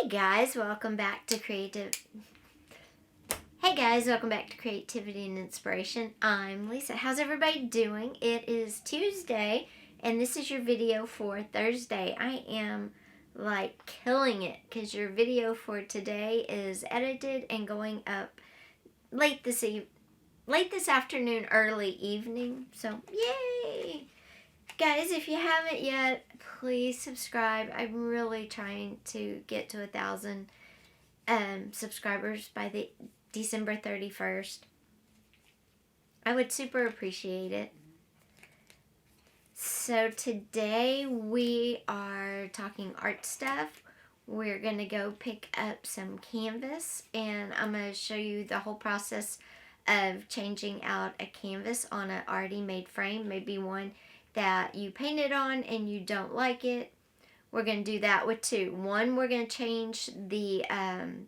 Hey guys, welcome back to Creativity and Inspiration. I'm Lisa. How's everybody doing? It is Tuesday, and this is your video for Thursday. I am like killing it because your video for today is edited and going up late this afternoon, early evening. So yay! Guys, if you haven't yet, please subscribe. I'm really trying to get to 1,000 subscribers by the December 31st. I would super appreciate it. So today we are talking art stuff. We're going to go pick up some canvas, and I'm going to show you the whole process of changing out a canvas on an already made frame, maybe one that you painted on and you don't like it. We're going to do that with two. One, we're going to change the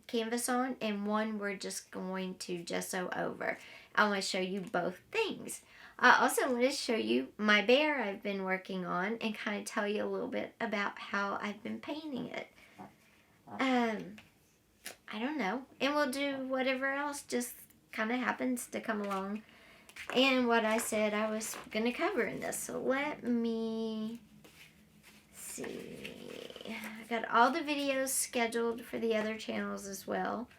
canvas on, and one we're just going to gesso over. I want to show you both things. I also want to show you my bear I've been working on and kind of tell you a little bit about how I've been painting it. I don't know. And we'll do whatever else just kind of happens to come along. And what I said I was going to cover in this. So let me see. I got all the videos scheduled for the other channels as well.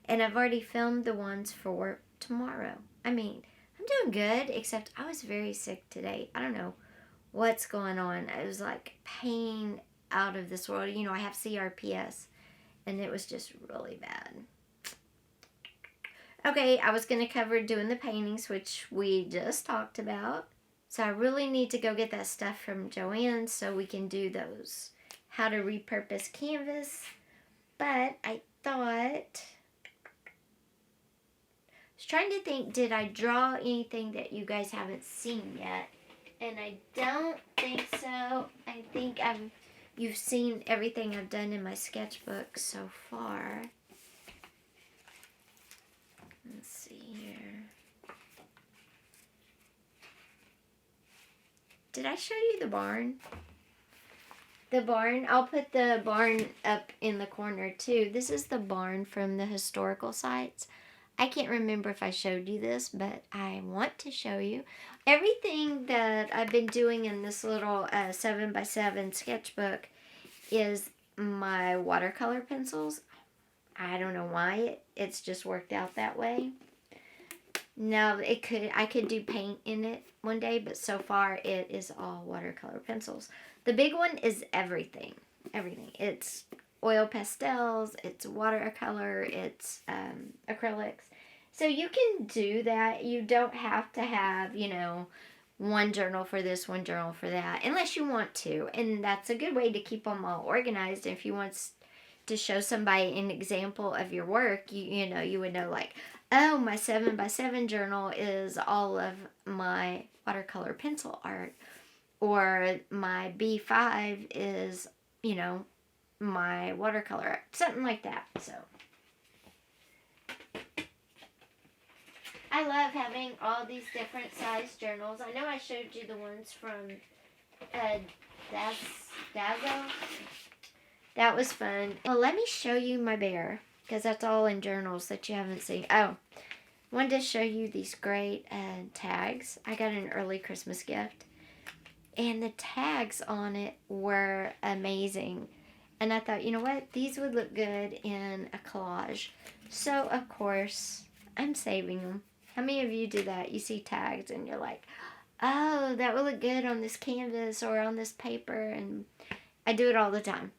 And I've already filmed the ones for tomorrow. I mean, I'm doing good, except I was very sick today. I don't know what's going on. I was like pain out of this world. You know, I have CRPS, and it was just really bad. Okay, I was going to cover doing the paintings, which we just talked about. So I really need to go get that stuff from Joanne so we can do those. How to repurpose canvas. But I thought, I was trying to think, did I draw anything that you guys haven't seen yet? And I don't think so. I think you've seen everything I've done in my sketchbook so far. Let's see here. Did I show you the barn? The barn, I'll put the barn up in the corner too. This is the barn from the historical sites. I can't remember if I showed you this, but I want to show you. Everything that I've been doing in this little 7x7 sketchbook is my watercolor pencils. I don't know why it's just worked out that way. Now I could do paint in it one day, but so far it is all watercolor pencils. The big one is everything. Everything. It's oil pastels, it's watercolor, it's acrylics. So you can do that. You don't have to have, you know, one journal for this, one journal for that, unless you want to. And that's a good way to keep them all organized. If you want to show somebody an example of your work, you know, you would know like, oh, my 7x7 journal is all of my watercolor pencil art, or my B5 is, you know, my watercolor art, something like that. So I love having all these different size journals. I know I showed you the ones from Dazo. That was fun. Well, let me show you my bear, because that's all in journals that you haven't seen. Oh, wanted to show you these great tags. I got an early Christmas gift, and the tags on it were amazing. And I thought, you know what? These would look good in a collage. So, of course, I'm saving them. How many of you do that? You see tags, and you're like, oh, that would look good on this canvas or on this paper. And I do it all the time.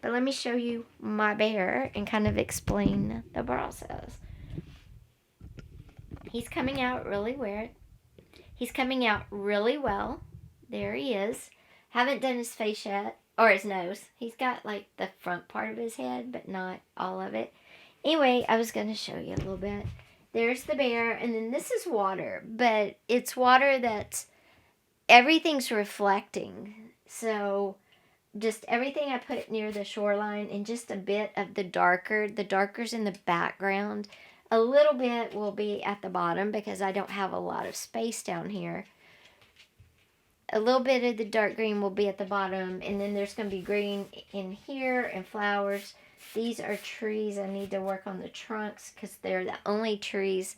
But let me show you my bear and kind of explain the process. He's coming out really weird. He's coming out really well. There he is. Haven't done his face yet, or his nose. He's got like the front part of his head, but not all of it. Anyway, I was going to show you a little bit. There's the bear, and then this is water, but it's water that's, everything's reflecting. So just everything I put near the shoreline, and just a bit of the darker's in the background. A little bit will be at the bottom because I don't have a lot of space down here. A little bit of the dark green will be at the bottom, and then there's going to be green in here and flowers. These are trees. I need to work on the trunks because they're the only trees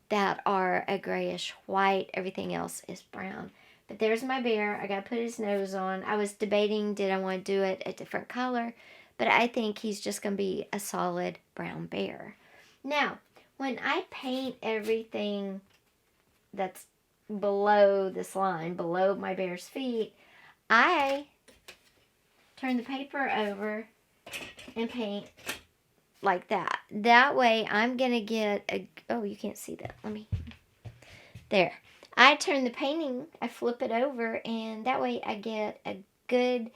that are a grayish white. Everything else is brown. But there's my bear. I got to put his nose on. I was debating, did I want to do it a different color? But I think he's just going to be a solid brown bear. Now, when I paint everything that's below this line, below my bear's feet, I turn the paper over and paint like that. That way I'm going to get a, oh, you can't see that. Let me, there. I turn the painting, I flip it over, and that way I get a good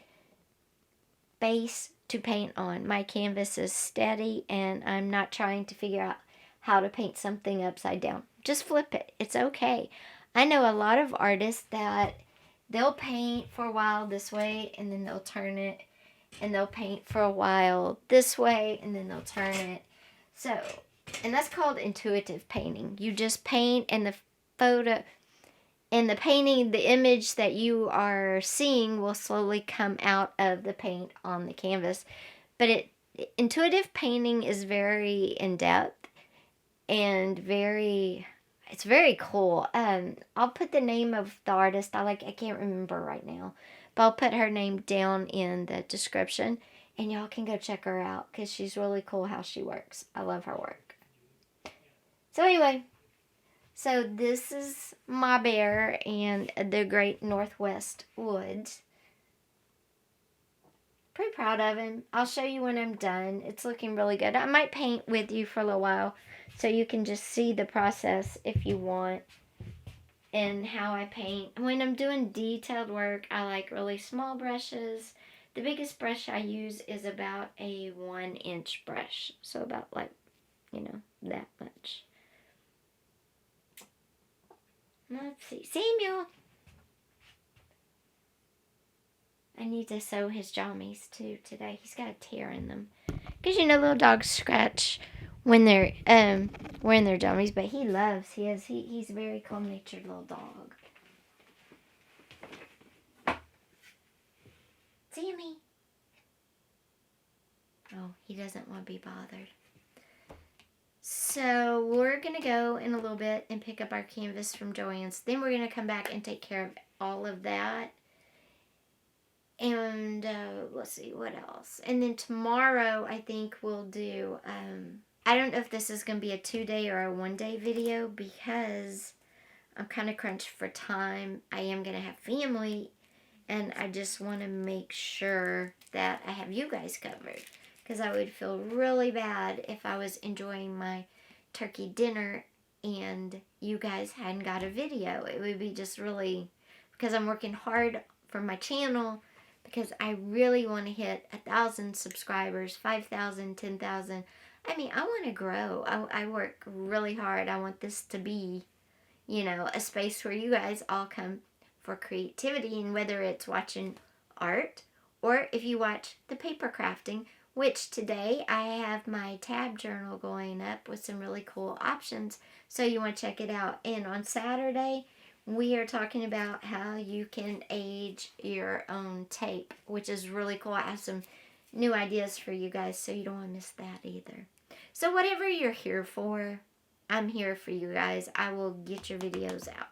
base to paint on. My canvas is steady, and I'm not trying to figure out how to paint something upside down. Just flip it. It's okay. I know a lot of artists that they'll paint for a while this way, and then they'll turn it, and they'll paint for a while this way, and then they'll turn it. So, and that's called intuitive painting. You just paint, and the photo, and the painting, the image that you are seeing will slowly come out of the paint on the canvas. But intuitive painting is very in-depth and it's very cool. I'll put the name of the artist. I can't remember right now, but I'll put her name down in the description, and y'all can go check her out because she's really cool how she works. I love her work. So anyway, so this is my bear and the Great Northwest Woods. Pretty proud of him. I'll show you when I'm done. It's looking really good. I might paint with you for a little while so you can just see the process if you want and how I paint. When I'm doing detailed work, I like really small brushes. The biggest brush I use is about a 1-inch brush. So about that much. Let's see. Samuel! I need to sew his jammies too today. He's got a tear in them. Because little dogs scratch when they're wearing their jammies, but he loves his. He's a very calm-natured little dog. Sammy! Oh, he doesn't want to be bothered. So we're going to go in a little bit and pick up our canvas from Joann's. Then we're going to come back and take care of all of that. And let's see, what else? And then tomorrow, I think we'll do, I don't know if this is going to be a 2-day or a 1-day video because I'm kind of crunched for time. I am going to have family, and I just want to make sure that I have you guys covered. Because I would feel really bad if I was enjoying my turkey dinner and you guys hadn't got a video. It would be just really, because I'm working hard for my channel, because I really want to hit 1,000 subscribers, 5,000, 10,000. I mean, I want to grow. I work really hard. I want this to be, a space where you guys all come for creativity, and whether it's watching art or if you watch the paper crafting, which today I have my tab journal going up with some really cool options, so you want to check it out. And on Saturday, we are talking about how you can age your own tape, which is really cool. I have some new ideas for you guys, so you don't want to miss that either. So whatever you're here for, I'm here for you guys. I will get your videos out.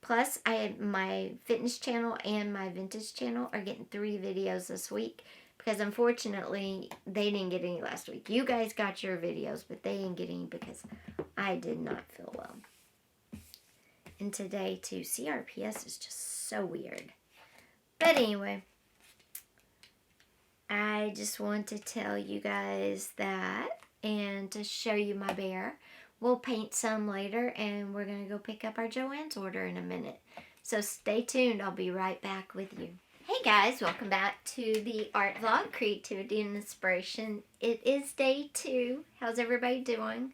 Plus, my fitness channel and my vintage channel are getting 3 videos this week, because unfortunately, they didn't get any last week. You guys got your videos, but they didn't get any because I did not feel well. And today, too, CRPS is just so weird. But anyway, I just want to tell you guys that and to show you my bear. We'll paint some later, and we're going to go pick up our Joann's order in a minute. So stay tuned. I'll be right back with you. Hey guys, welcome back to the art vlog, Creativity and Inspiration. It is day 2. How's everybody doing?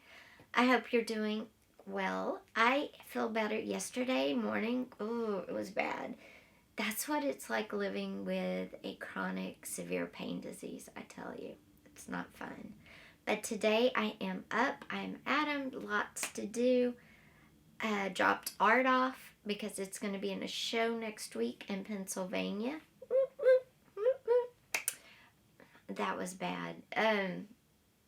I hope you're doing well. I feel better yesterday morning. Oh, it was bad. That's what it's like living with a chronic severe pain disease, I tell you. It's not fun. But today I am up. I'm at 'em. Lots to do. Dropped art off because it's going to be in a show next week in Pennsylvania. That was bad.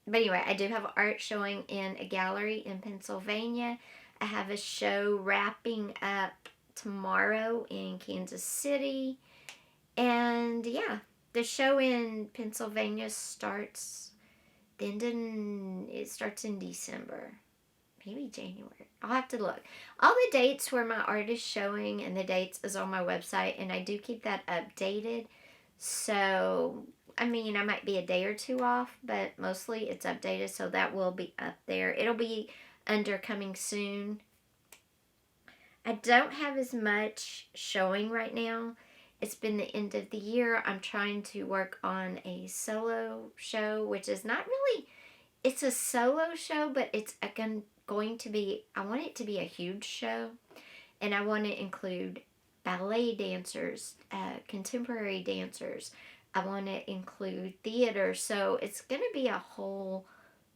But anyway, I do have art showing in a gallery in Pennsylvania. I have a show wrapping up tomorrow in Kansas City. And yeah, the show in Pennsylvania starts it starts in December. Maybe January. I'll have to look. All the dates where my art is showing and the dates is on my website, and I do keep that updated. So, I mean, I might be a day or two off, but mostly it's updated, so that will be up there. It'll be under coming soon. I don't have as much showing right now. It's been the end of the year. I'm trying to work on a solo show, which is not really, it's a solo show, but it's going to be, I want it to be a huge show, and I want to include ballet dancers, contemporary dancers. I want to include theater, so it's going to be a whole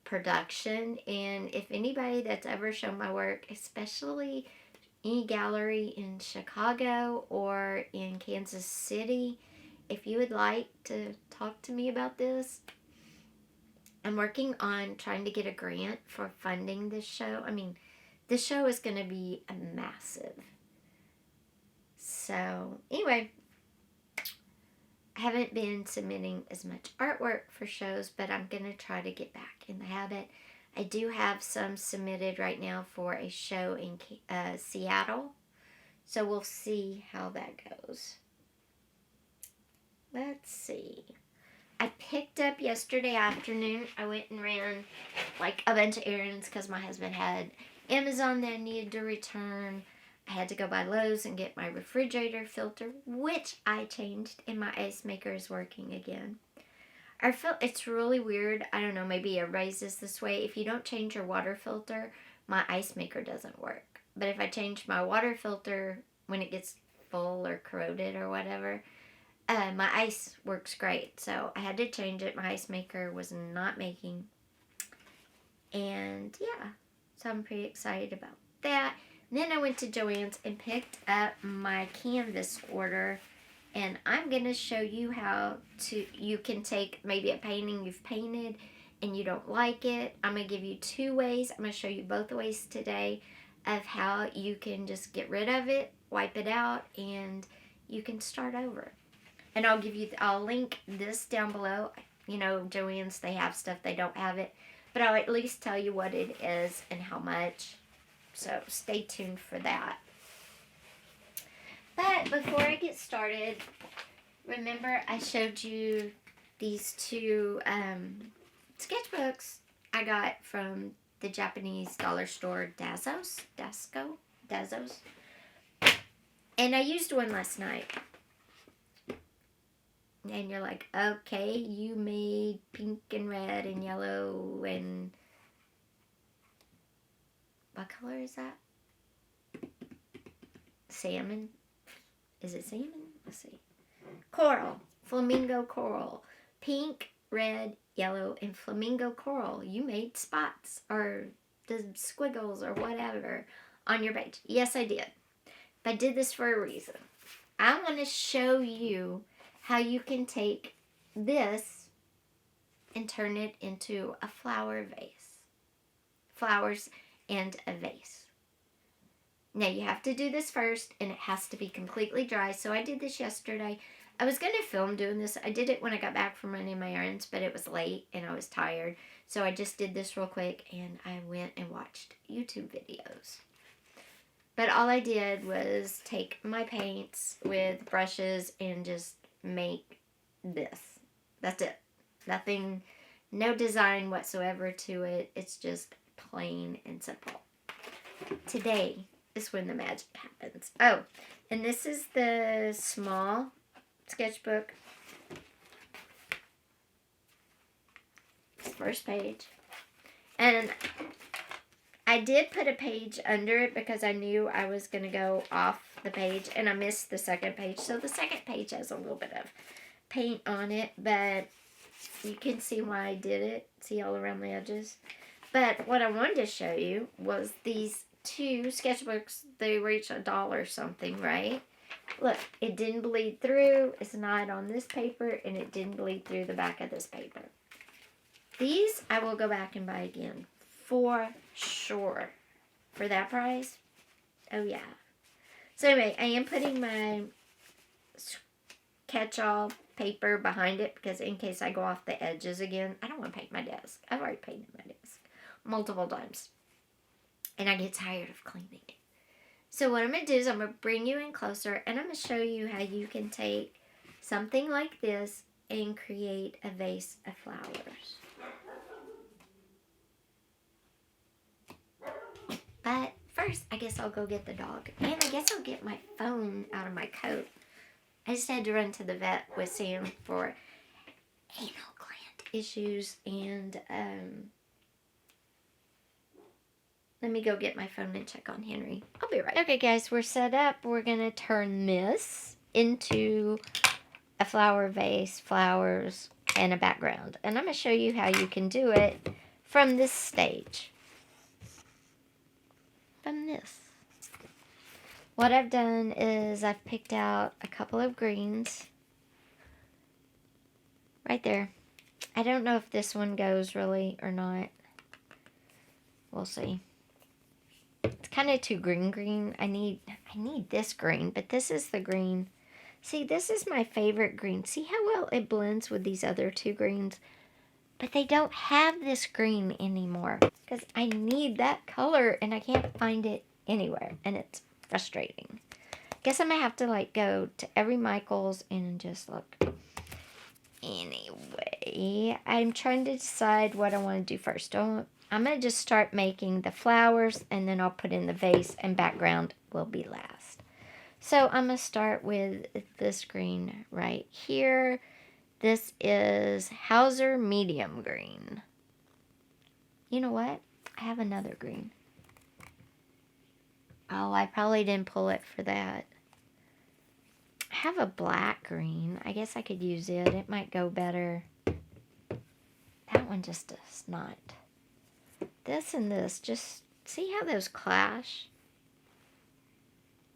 production. And if anybody that's ever shown my work, especially any gallery in Chicago or in Kansas City, if you would like to talk to me about this, I'm working on trying to get a grant for funding this show. I mean, this show is going to be massive. So, anyway, I haven't been submitting as much artwork for shows, but I'm going to try to get back in the habit. I do have some submitted right now for a show in Seattle. So we'll see how that goes. Let's see. I picked up yesterday afternoon. I went and ran like a bunch of errands because my husband had Amazon that I needed to return. I had to go by Lowe's and get my refrigerator filter, which I changed, and my ice maker is working again. I feel it's really weird. I don't know, maybe it raises this way. If you don't change your water filter, my ice maker doesn't work. But if I change my water filter when it gets full or corroded or whatever, my ice works great. So I had to change it. My ice maker was not making. And yeah, so I'm pretty excited about that. And then I went to Joann's and picked up my canvas order. And I'm going to show you how you can take maybe a painting you've painted and you don't like it. I'm going to give you 2 ways. I'm going to show you both ways today of how you can just get rid of it, wipe it out, and you can start over. And I'll link this down below. You know, Joann's, they have stuff, they don't have it. But I'll at least tell you what it is and how much. So stay tuned for that. But before I get started, remember I showed you these 2 sketchbooks I got from the Japanese dollar store Dazos. And I used one last night. And you're like, okay, you made pink and red and yellow and... what color is that? Salmon? Is it salmon? Let's see. Coral. Flamingo coral. Pink, red, yellow, and flamingo coral. You made spots or the squiggles or whatever on your page. Yes, I did. But I did this for a reason. I want to show you how you can take this and turn it into a flower vase. Flowers and a vase. Now, you have to do this first, and it has to be completely dry. So I did this yesterday. I was going to film doing this. I did it when I got back from running my errands, but it was late, and I was tired. So I just did this real quick, and I went and watched YouTube videos. But all I did was take my paints with brushes and just make this. That's it. Nothing, no design whatsoever to it. It's just plain and simple. Today is when the magic happens. Oh, and this is the small sketchbook. First page. And I did put a page under it because I knew I was going to go off the page, and I missed the second page. So the second page has a little bit of paint on it, but you can see why I did it. See all around the edges. But what I wanted to show you was these 2 sketchbooks. They were each $1 something, right? Look, it didn't bleed through. It's not on this paper, and it didn't bleed through the back of this paper. These I will go back and buy again. For sure. For that price? Oh, yeah. So anyway, I am putting my catch-all paper behind it because in case I go off the edges again, I don't want to paint my desk. I've already painted my desk multiple times. And I get tired of cleaning it. So what I'm going to do is I'm going to bring you in closer and I'm going to show you how you can take something like this and create a vase of flowers. But first, I guess I'll go get the dog. And I guess I'll get my phone out of my coat. I just had to run to the vet with Sam for anal gland issues. And let me go get my phone and check on Henry. I'll be right. Okay, guys, we're set up. We're going to turn this into a flower vase, flowers, and a background. And I'm going to show you how you can do it from this stage. From this. What I've done is I've picked out a couple of greens. Right there. I don't know if this one goes really or not. We'll see. It's kind of too green. I need this green, but this is the green. See, this is my favorite green. See how well it blends with these other two greens? But they don't have this green anymore because I need that color and I can't find it anywhere and it's frustrating. Guess I'm going to have to like go to every Michael's and just look. Anyway, I'm trying to decide what I want to do first. I'm going to just start making the flowers and then I'll put in the vase and background will be last. So I'm going to start with this green right here. This is Hauser Medium Green. You know what? I have another green. Oh, I probably didn't pull it for that. I have a black green. I guess I could use it. It might go better. That one just does not. This and this, just see how those clash?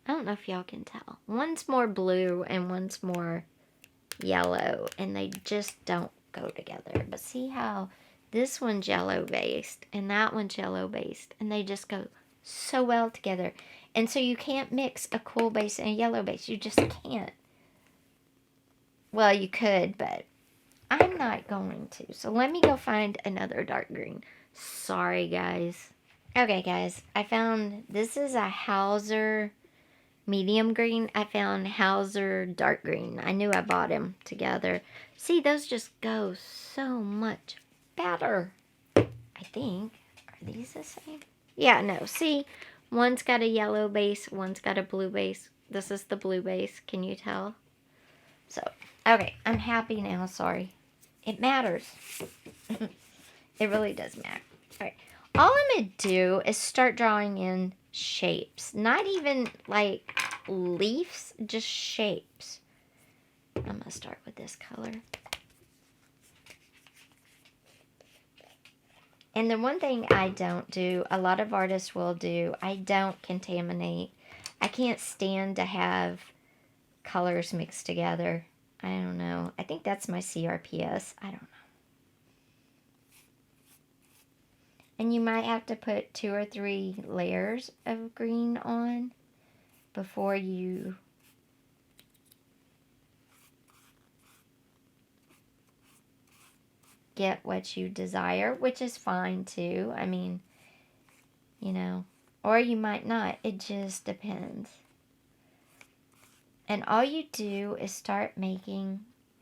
I don't know if y'all can tell. One's more blue and one's more yellow, and they just don't go together. But see how this one's yellow based and that one's yellow based, and they just go so well together. And so you can't mix a cool base and a yellow base. You just can't. Well, you could, but I'm not going to. So let me go find another dark green. Sorry, guys. Okay, guys, I found, this is a Hauser medium green. I found Hauser dark green. I knew I bought them together. See, those just go so much better. I think. Are these the same? Yeah, no. See, one's got a yellow base, one's got a blue base. This is the blue base. Can you tell? So, okay, I'm happy now. Sorry. It matters. It really does matter. All right. All I'm going to do is start drawing in shapes. Not even like leaves, just shapes. I'm going to start with this color. And the one thing I don't do, a lot of artists will do, I don't contaminate. I can't stand to have colors mixed together. I don't know. I think that's my CRPS. I don't know. And you might have to put 2 or 3 layers of green on before you get what you desire, which is fine too. I mean, you know, or you might not. It just depends. And all you do is start making,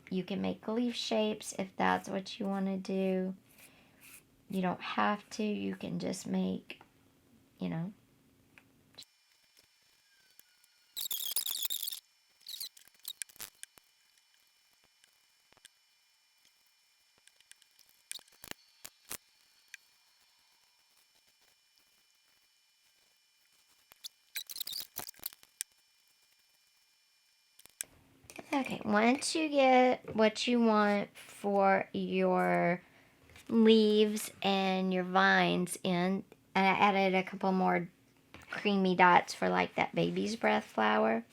you can make leaf shapes if that's what you want to do. You don't have to. You can just make, you know. Okay, once you get what you want for your leaves and your vines in, I added a couple more creamy dots for like that baby's breath flower.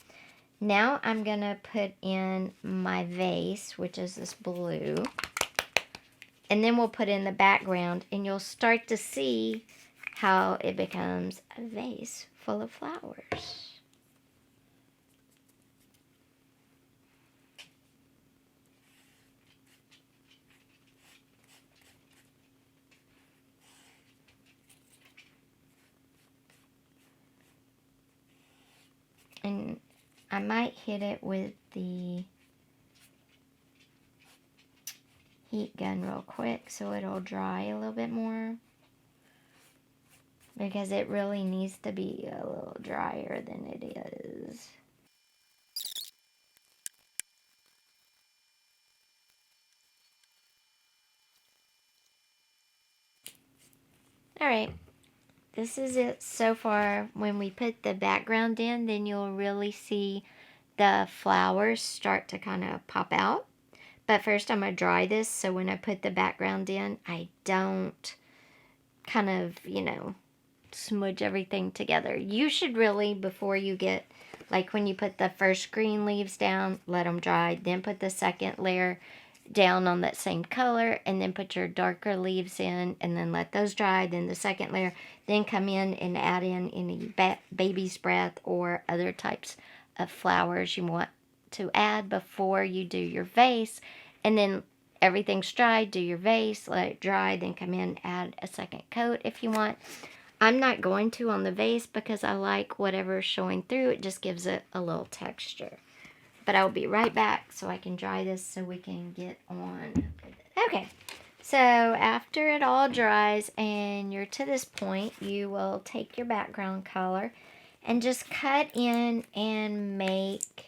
Now I'm going to put in my vase, which is this blue. And then we'll put in the background, and you'll start to see how it becomes a vase full of flowers. And I might hit it with the heat gun real quick so it'll dry a little bit more, because it really needs to be a little drier than it is. Alright, this is it so far. When we put the background in, then you'll really see the flowers start to kind of pop out. But first I'm going to dry this so when I put the background in, I don't kind of, smudge everything together. You should really, before you get, like when you put the first green leaves down, let them dry, then put the second layer down on that same color, and then put your darker leaves in, and then let those dry, then the second layer, then come in and add in any baby's breath or other types of flowers you want to add before you do your vase. And then everything's dry, do your vase, let it dry, then come in, add a second coat if you want. I'm not going to on the vase because I like whatever's showing through. It just gives it a little texture. But I'll be right back so I can dry this so we can get on. Okay, so after it all dries and you're to this point, you will take your background color and just cut in and make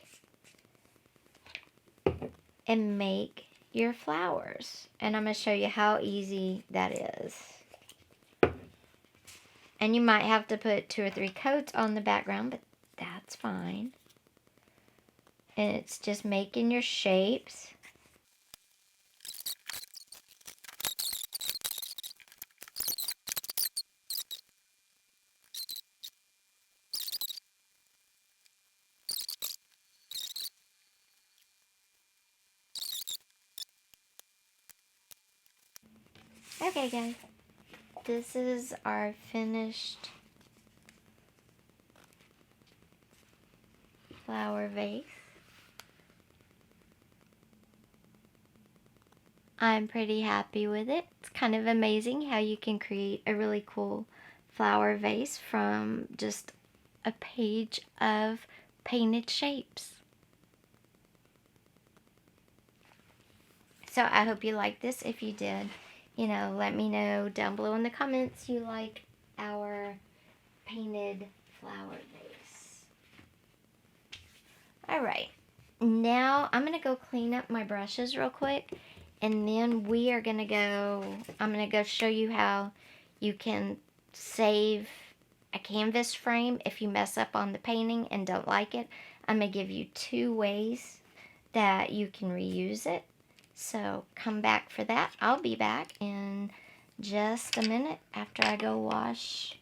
your flowers. And I'm going to show you how easy that is. And you might have to put 2 or 3 coats on the background, but that's fine. And it's just making your shapes. Okay guys, this is our finished flower vase. I'm pretty happy with it. It's kind of amazing how you can create a really cool flower vase from just a page of painted shapes. So I hope you liked this. If you did, let me know down below in the comments you like our painted flower vase. Alright, now I'm going to go clean up my brushes real quick, and then I'm going to go show you how you can save a canvas frame if you mess up on the painting and don't like it. I'm going to give you 2 ways that you can reuse it. So come back for that. I'll be back in just a minute after I go wash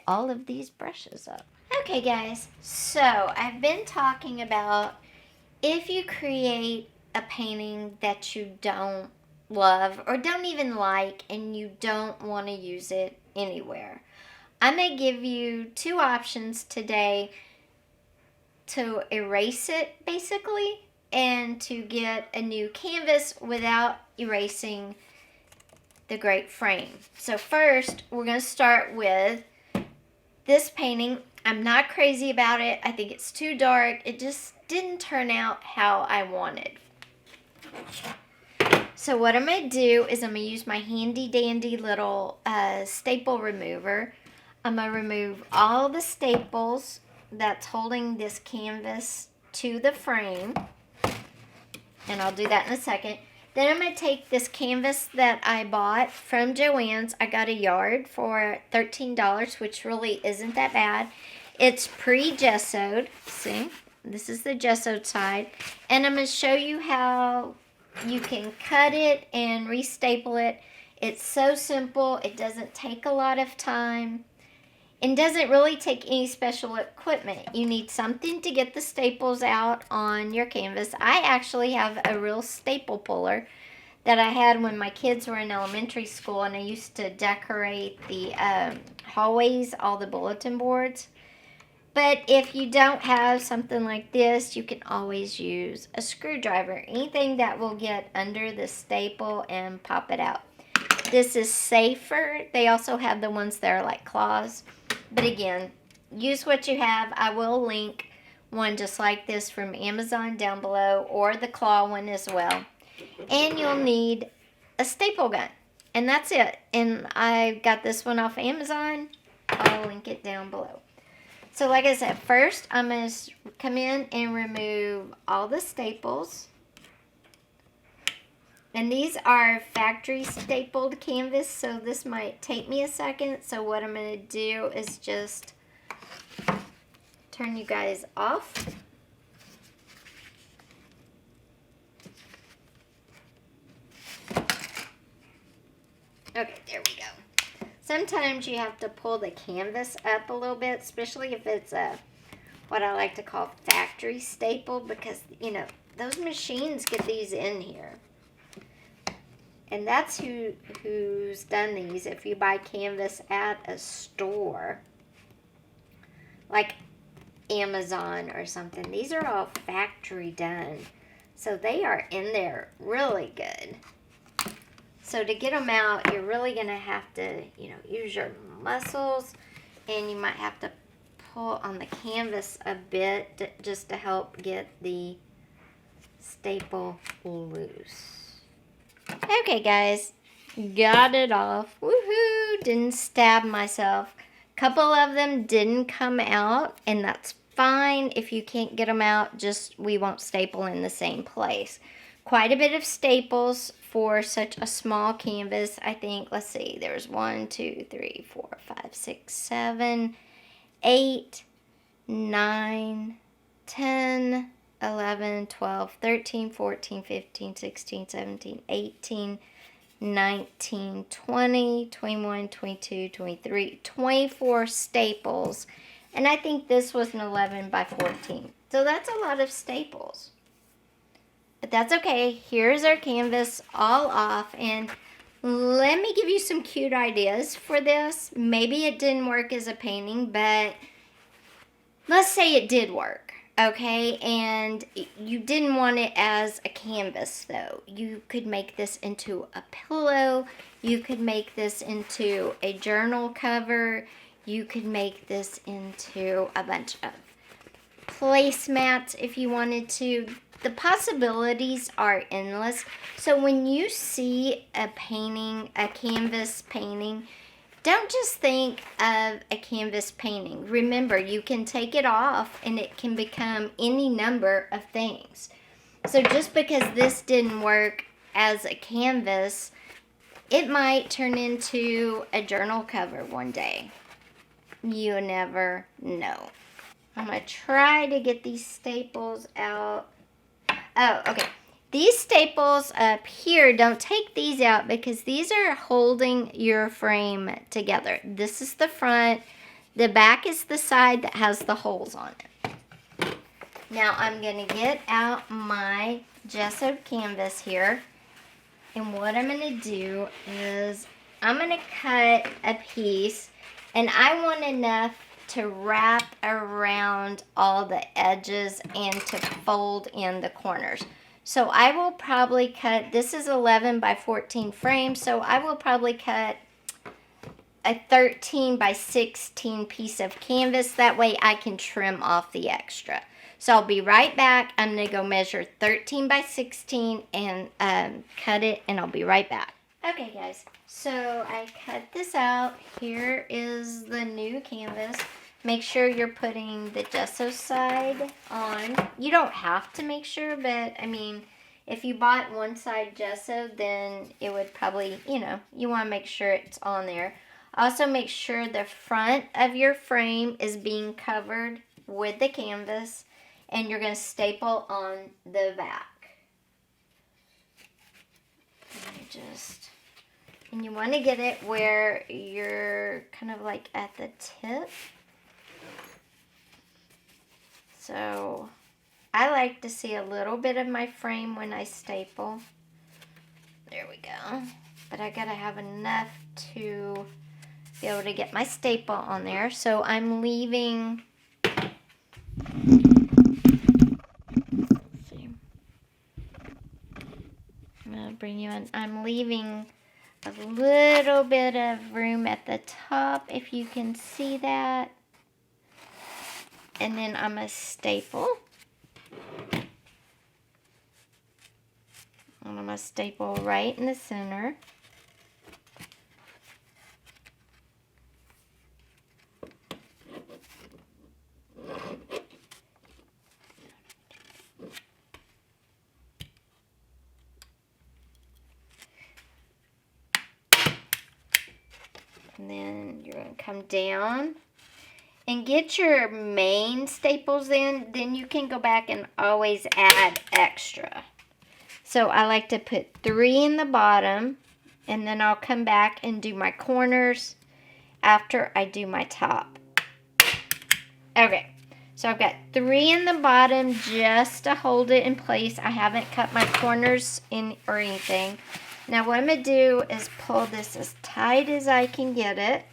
all of these brushes up. Okay guys, so I've been talking about if you create a painting that you don't love or don't even like and you don't want to use it anywhere, I'm going to give you 2 options today to erase it basically, and to get a new canvas without erasing the great frame. So first, we're going to start with this painting. I'm not crazy about it. I think it's too dark. It just didn't turn out how I wanted. So what I'm going to do is I'm going to use my handy dandy little staple remover. I'm going to remove all the staples that's holding this canvas to the frame. And I'll do that in a second. Then I'm going to take this canvas that I bought from Joann's. I got a yard for $13, which really isn't that bad. It's pre-gessoed. See, this is the gessoed side. And I'm going to show you how you can cut it and restaple it. It's so simple. It doesn't take a lot of time. And doesn't really take any special equipment. You need something to get the staples out on your canvas. I actually have a real staple puller that I had when my kids were in elementary school, and I used to decorate the hallways, all the bulletin boards. But if you don't have something like this, you can always use a screwdriver. Anything that will get under the staple and pop it out. This is safer. They also have the ones that are like claws. But again, use what you have. I will link one just like this from Amazon down below, or the claw one as well. And you'll need a staple gun. And that's it. And I got this one off Amazon. I'll link it down below. So like I said, first I'm going to come in and remove all the staples. And these are factory stapled canvas, so this might take me a second. So what I'm going to do is just turn you guys off. Okay, there we go. Sometimes you have to pull the canvas up a little bit, especially if it's a what I like to call factory staple, because, you know, those machines get these in here. And that's who's done these. If you buy canvas at a store, like Amazon or something, these are all factory done. So they are in there really good. So to get them out, you're really going to have to, you know, use your muscles, and you might have to pull on the canvas a bit just to help get the staple loose. Okay, guys, got it off. Woohoo! Didn't stab myself. Couple of them didn't come out, and that's fine. If you can't get them out, just we won't staple in the same place. Quite a bit of staples for such a small canvas. I think, let's see, there's 1, 2, 3, 4, 5, 6, 7, 8, 9, 10, 11, 12, 13, 14, 15, 16, 17, 18, 19, 20, 21, 22, 23, 24 staples. And I think this was an 11 by 14. So that's a lot of staples. But that's okay. Here's our canvas all off. And let me give you some cute ideas for this. Maybe it didn't work as a painting, but let's say it did work. Okay, and you didn't want it as a canvas though. You could make this into a pillow. You could make this into a journal cover. You could make this into a bunch of placemats if you wanted to. The possibilities are endless. So when you see a painting, a canvas painting, don't just think of a canvas painting. Remember, you can take it off and it can become any number of things. So just because this didn't work as a canvas, it might turn into a journal cover one day. You never know. I'm going to try to get these staples out. Oh, okay. These staples up here, don't take these out because these are holding your frame together. This is the front. The back is the side that has the holes on it. Now I'm going to get out my gessoed canvas here. And what I'm going to do is I'm going to cut a piece. And I want enough to wrap around all the edges and to fold in the corners. So I will probably cut, this is 11 by 14 frame, so I will probably cut a 13 by 16 piece of canvas. That way I can trim off the extra. So I'll be right back. I'm going to go measure 13 by 16 and cut it, and I'll be right back. Okay, guys, so I cut this out. Here is the new canvas. Make sure you're putting the gesso side on. You don't have to make sure, but I mean, if you bought one side gesso, then it would probably, you know, you want to make sure it's on there. Also make sure the front of your frame is being covered with the canvas, and you're going to staple on the back. And you want to get it where you're kind of like at the tip. So I like to see a little bit of my frame when I staple. There we go. But I gotta have enough to be able to get my staple on there. So I'm leaving, let's see. I'm gonna bring you in. I'm leaving a little bit of room at the top, if you can see that. And then I'm gonna staple. And I'm gonna staple right in the center. And then you're going to come down and get your main staples in. Then you can go back and always add extra. So I like to put 3 in the bottom, and then I'll come back and do my corners after I do my top. Okay, so I've got 3 in the bottom just to hold it in place. I haven't cut my corners in or anything. Now what I'm going to do is pull this as tight as I can get it.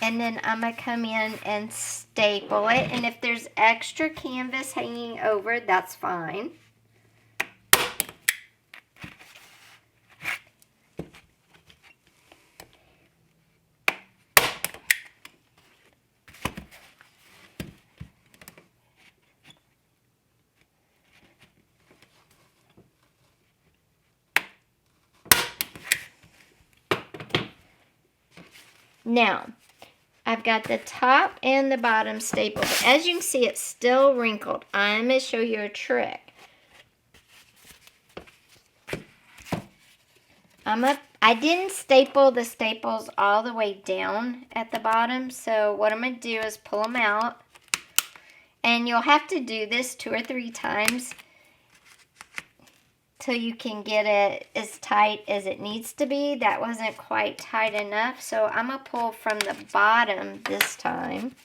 And then I'm going to come in and staple it. And if there's extra canvas hanging over, that's fine. Now, I've got the top and the bottom stapled. But as you can see, it's still wrinkled. I'm going to show you a trick. I didn't staple the staples all the way down at the bottom. So what I'm going to do is pull them out. And you'll have to do this 2 or 3 times till you can get it as tight as it needs to be. That wasn't quite tight enough, so I'm going to pull from the bottom this time.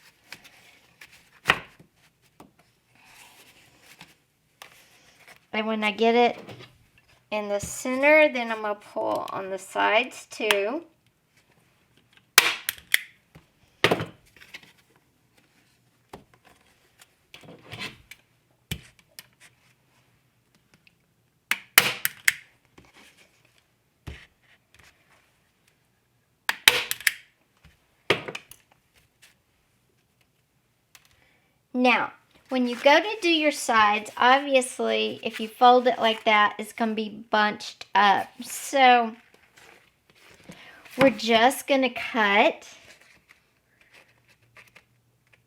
And when I get it in the center, then I'm going to pull on the sides too. Now, when you go to do your sides, obviously, if you fold it like that, it's going to be bunched up. So, we're just going to cut.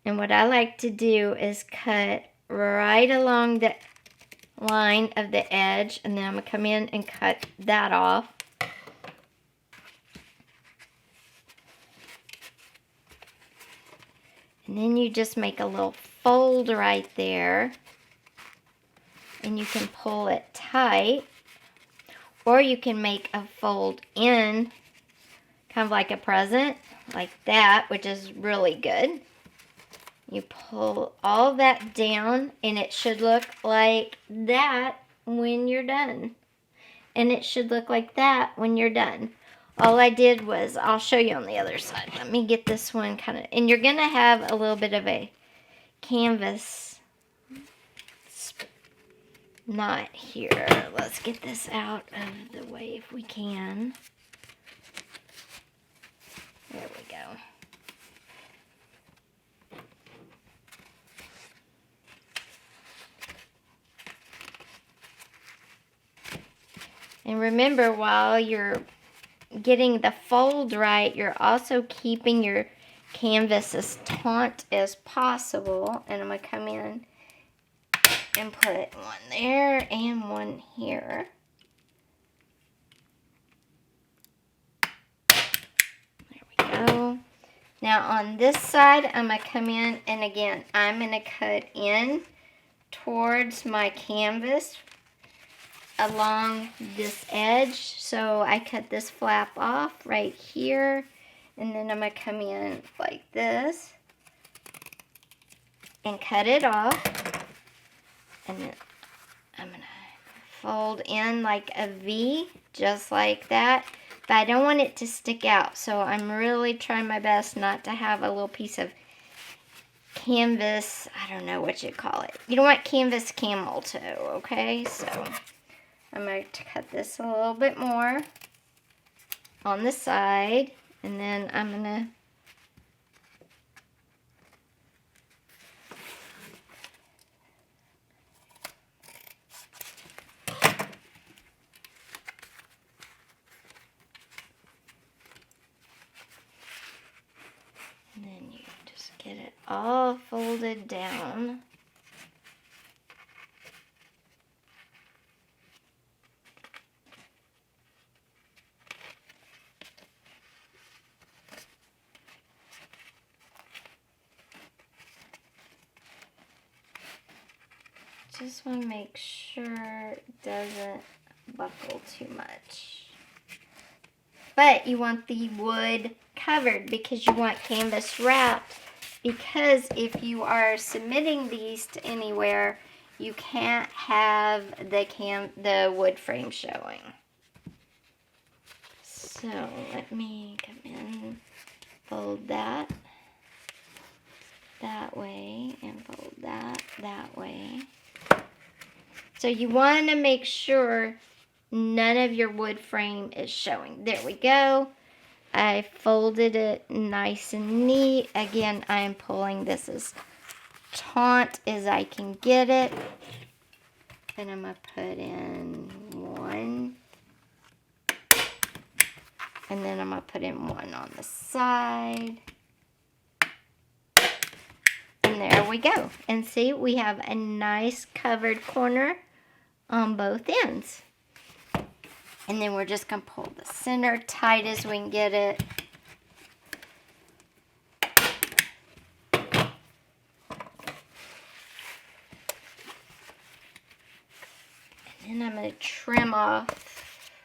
And what I like to do is cut right along the line of the edge. And then I'm going to come in and cut that off. And then you just make a little fold right there. And you can pull it tight. Or you can make a fold in, kind of like a present, like that, which is really good. You pull all that down, and it should look like that when you're done. And it should look like that when you're done. All I did was, I'll show you on the other side. Let me get this one kind of, and you're going to have a little bit of a canvas knot here. Let's get this out of the way if we can. There we go. And remember, while you're getting the fold right, you're also keeping your canvas as taut as possible. And I'm going to come in and put one there and one here. There we go. Now on this side, I'm going to come in, and again, I'm going to cut in towards my canvas along this edge. So I cut this flap off right here, and then I'm going to come in like this and cut it off. And then I'm going to fold in like a V, just like that. But I don't want it to stick out, so I'm really trying my best not to have a little piece of canvas, I don't know what you call it. You don't want canvas camel toe, okay? So I'm going to cut this a little bit more on the side, and then I'm going to get it all folded down. Just want to make sure it doesn't buckle too much. But you want the wood covered because you want canvas wrapped, because if you are submitting these to anywhere, you can't have the wood frame showing. So let me come in, fold that way, and fold that way. So you want to make sure none of your wood frame is showing. There we go. I folded it nice and neat. Again, I am pulling this as taut as I can get it. And I'm going to put in one. And then I'm going to put in one on the side. And there we go. And see, we have a nice covered corner on both ends. And then we're just going to pull the center tight as we can get it. And then I'm going to trim off.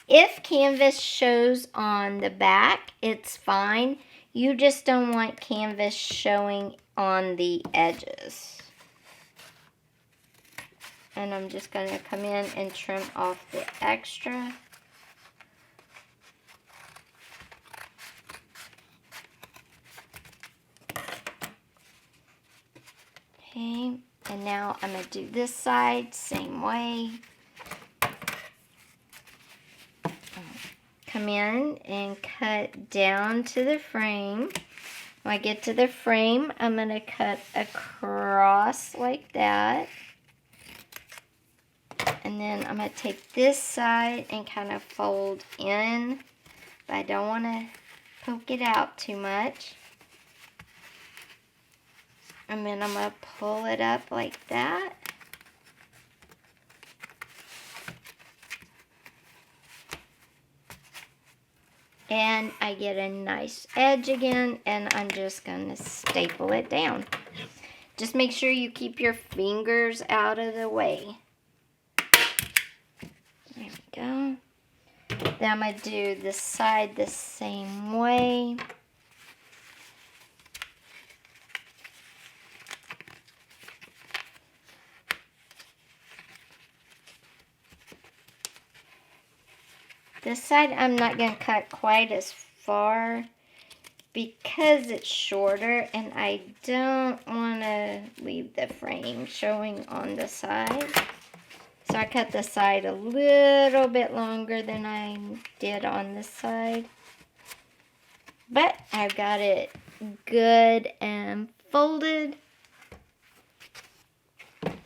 If canvas shows on the back, it's fine. You just don't want canvas showing on the edges. And I'm just going to come in and trim off the extra. Okay, and now I'm going to do this side, same way. Come in and cut down to the frame. When I get to the frame, I'm going to cut across like that. And then I'm going to take this side and kind of fold in, but I don't want to poke it out too much. And then I'm going to pull it up like that. And I get a nice edge again, and I'm just going to staple it down. Just make sure you keep your fingers out of the way. There we go. Then I'm going to do this side the same way. This side I'm not going to cut quite as far because it's shorter, and I don't want to leave the frame showing on the side. So I cut the side a little bit longer than I did on this side. But I've got it good and folded. I'm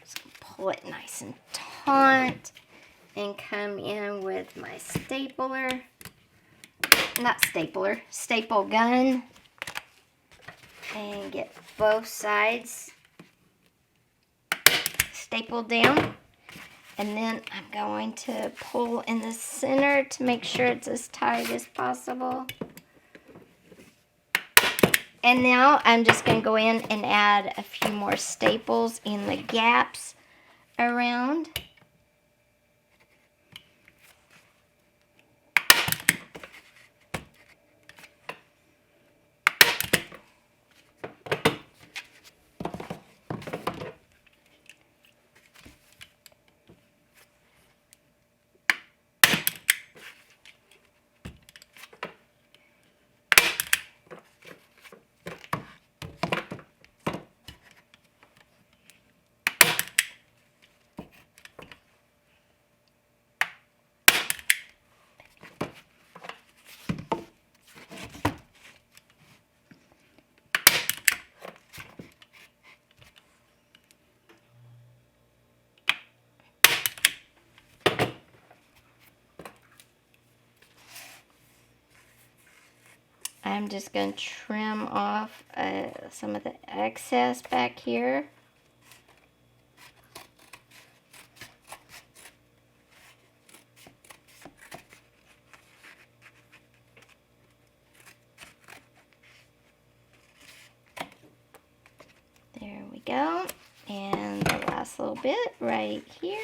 just going to pull it nice and taut and come in with my staple gun, and get both sides stapled down. And then I'm going to pull in the center to make sure it's as tight as possible. And now I'm just going to go in and add a few more staples in the gaps around. I'm just going to trim off some of the excess back here. There we go. And the last little bit right here.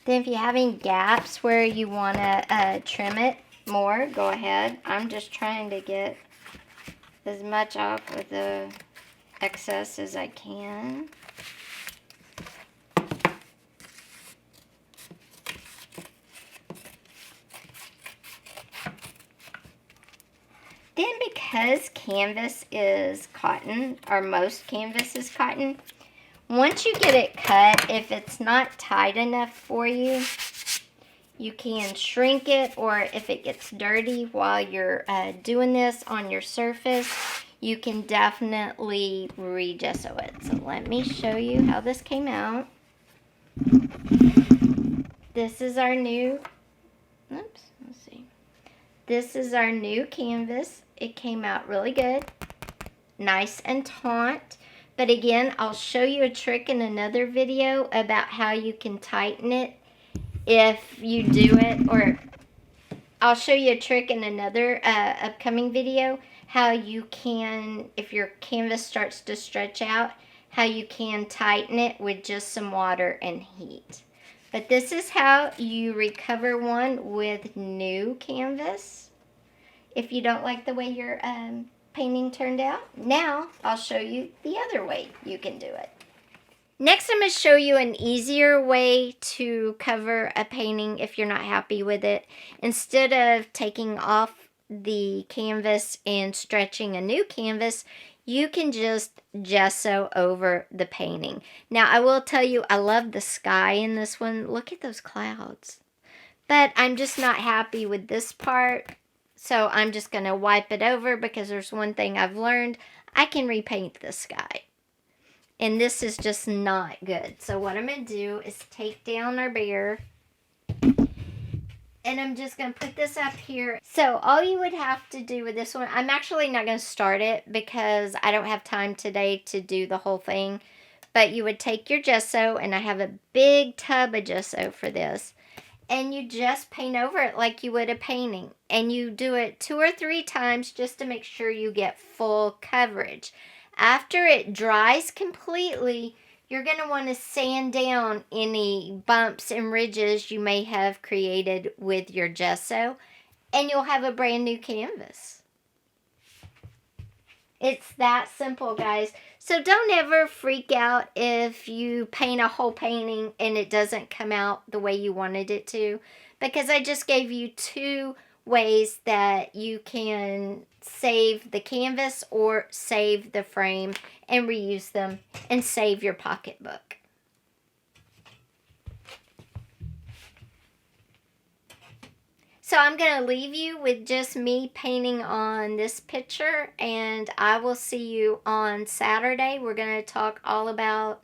Then if you're having gaps where you want to trim it more, go ahead. I'm just trying to get as much off of the excess as I can. Then because canvas is cotton, or most canvas is cotton, once you get it cut, if it's not tight enough for you, you can shrink it, or if it gets dirty while you're doing this on your surface, you can definitely re-gesso it. So let me show you how this came out. This is our new, oops, let's see. This is our new canvas. It came out really good, nice and taut. But again, I'll show you a trick in another video about how you can tighten it if you do it, or I'll show you a trick in another upcoming video, how you can, if your canvas starts to stretch out, how you can tighten it with just some water and heat. But this is how you recover one with new canvas if you don't like the way your painting turned out. Now I'll show you the other way you can do it. Next, I'm going to show you an easier way to cover a painting if you're not happy with it. Instead of taking off the canvas and stretching a new canvas, you can just gesso over the painting. Now, I will tell you, I love the sky in this one. Look at those clouds. But I'm just not happy with this part. So I'm just going to wipe it over, because there's one thing I've learned. I can repaint the sky. And this is just not good. So what I'm going to do is take down our bear. And I'm just going to put this up here. So all you would have to do with this one, I'm actually not going to start it because I don't have time today to do the whole thing. But you would take your gesso, and I have a big tub of gesso for this. And you just paint over it like you would a painting. And you do it 2 or 3 times just to make sure you get full coverage. After it dries completely, you're going to want to sand down any bumps and ridges you may have created with your gesso. And you'll have a brand new canvas. It's that simple, guys. So don't ever freak out if you paint a whole painting and it doesn't come out the way you wanted it to, because I just gave you 2 ways that you can save the canvas or save the frame and reuse them and save your pocketbook. So I'm going to leave you with just me painting on this picture, and I will see you on Saturday. We're going to talk all about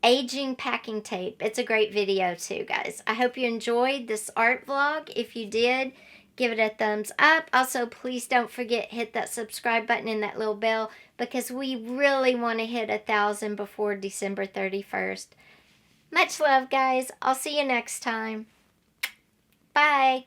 aging packing tape. It's a great video too, guys. I hope you enjoyed this art vlog. If you did, give it a thumbs up. Also, please don't forget, hit that subscribe button and that little bell, because we really want to hit 1,000 before December 31st. Much love, guys. I'll see you next time. Bye.